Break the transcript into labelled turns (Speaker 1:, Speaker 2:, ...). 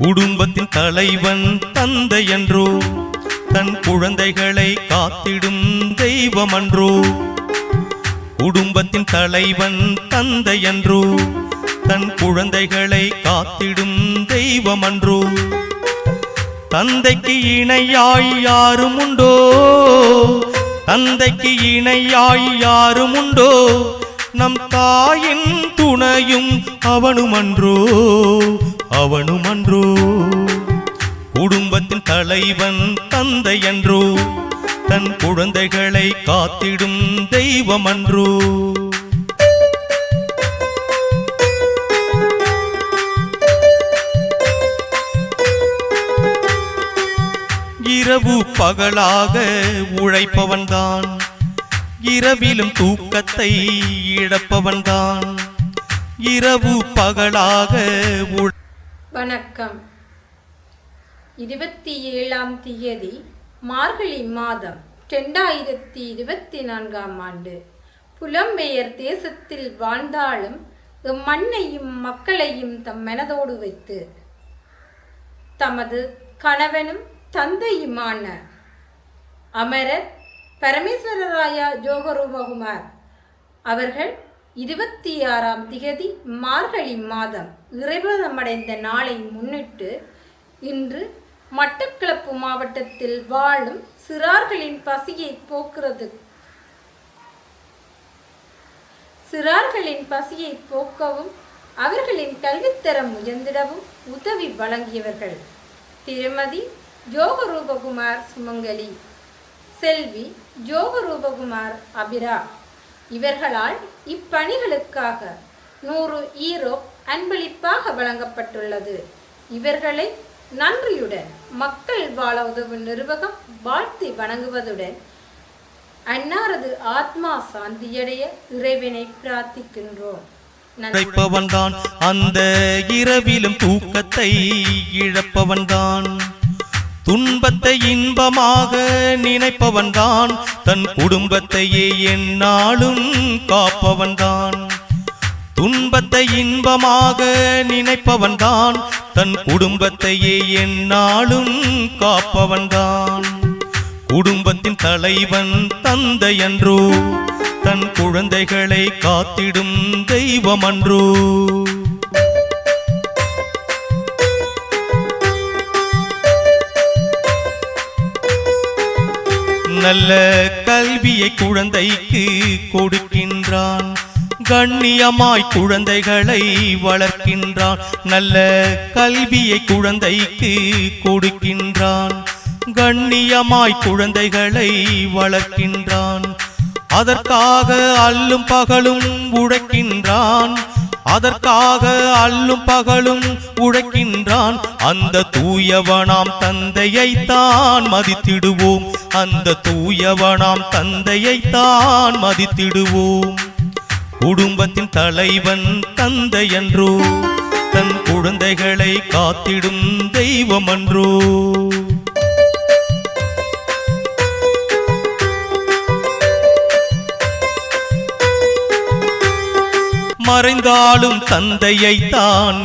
Speaker 1: குடும்பத்தின் தலைவன் தந்தை என்றோ, தன் குழந்தைகளை காத்திடும் தெய்வம் அன்றோ. குடும்பத்தின் தலைவன் தந்தை என்றோ, தன் குழந்தைகளை காத்திடும் தெய்வம் அன்றோ. தந்தைக்கு இணையாய் யாரும் உண்டோ, தந்தைக்கு இணையாய் யாரும் உண்டோ. நம் தாயின் துணையும் அவனுமன்றோ, அவனுமன்றோ. குடும்பத்தின் தலைவன் தந்தை என்றோ, தன் குழந்தைகளை காத்திடும் தெய்வம் அன்றோ. இரவு பகலாக உழைப்பவன்தான், இரவிலும் தூக்கத்தை இழப்பவன்தான். இரவு பகலாக
Speaker 2: வணக்கம். 27ஆம் தேதி மார்கழி மாதம் 2024ஆம் ஆண்டு. புலம்பெயர் தேசத்தில் வாழ்ந்தாலும் மண்ணையும் மக்களையும் தம் மனதோடு வைத்து தமது கணவனும் தந்தையுமான அமரர் பரமேஸ்வரராயா ஜோகரூபகுமார் அவர்கள் 26ஆம் தேதி மார்கழி மாதம் இறைவனமடைந்த நாளை முன்னிட்டு இன்று மட்டக்களப்பு மாவட்டத்தில் வாழும் சிறார்களின் பசியை போக்கவும் அவர்களின் கல்வித்தரம் உயர்ந்திடவும் உதவி வழங்கியவர்கள் திருமதி ஜோகரூபகுமார் சுமங்கலி, செல்வி ஜோகரூபகுமார் அபிரா. இவர்களால் இப்பணிகளுக்காக 100 ஈரோ அன்பளிப்பாக வழங்கப்பட்டுள்ளது. இவர்களை நன்றியுடன் மக்கள் வாழ உதவும் நிறுவனம் வாழ்த்தி வணங்குவதுடன் அன்னாரது ஆத்மா சாந்தியடைய இறைவனை பிரார்த்திக்கின்றோம்.
Speaker 1: உழைப்பவன்தான், அந்த இரவிலும் தூக்கத்தை இழப்பவன்தான். துன்பத்தை இன்பமாக நினைப்பவன்தான், தன் குடும்பத்தையே எந்நாளும் காப்பவன்தான். துன்பத்தை இன்பமாக நினைப்பவன்தான், தன் குடும்பத்தையே எந்நாளும் காப்பவன்தான். குடும்பத்தின் தலைவன் தந்தை என்றோ, தன் குழந்தைகளை காத்திடும் தெய்வம் அன்றோ. நல்ல கல்வியை குழந்தைக்கு கொடுக்கின்றான், கண்ணியமாய் குழந்தைகளை வளர்க்கின்றான். நல்ல கல்வியை குழந்தைக்கு கொடுக்கின்றான், கண்ணியமாய் குழந்தைகளை வளர்க்கின்றான். அதற்காக அல்லும் பகலும் உழைக்கின்றான், அதற்காக அல்லும் பகலும் உழைக்கின்றான். அந்த தூயவனாம் தந்தையைத்தான் மதித்திடுவோம், அந்த தூயவனாம் தந்தையைத்தான் மதித்திடுவோம். குடும்பத்தின் தலைவன் தந்தை என்றோ, தன் குழந்தைகளை காத்திடும் தெய்வம் அன்றோ. மறைந்தாலும் தந்தையைத்தான்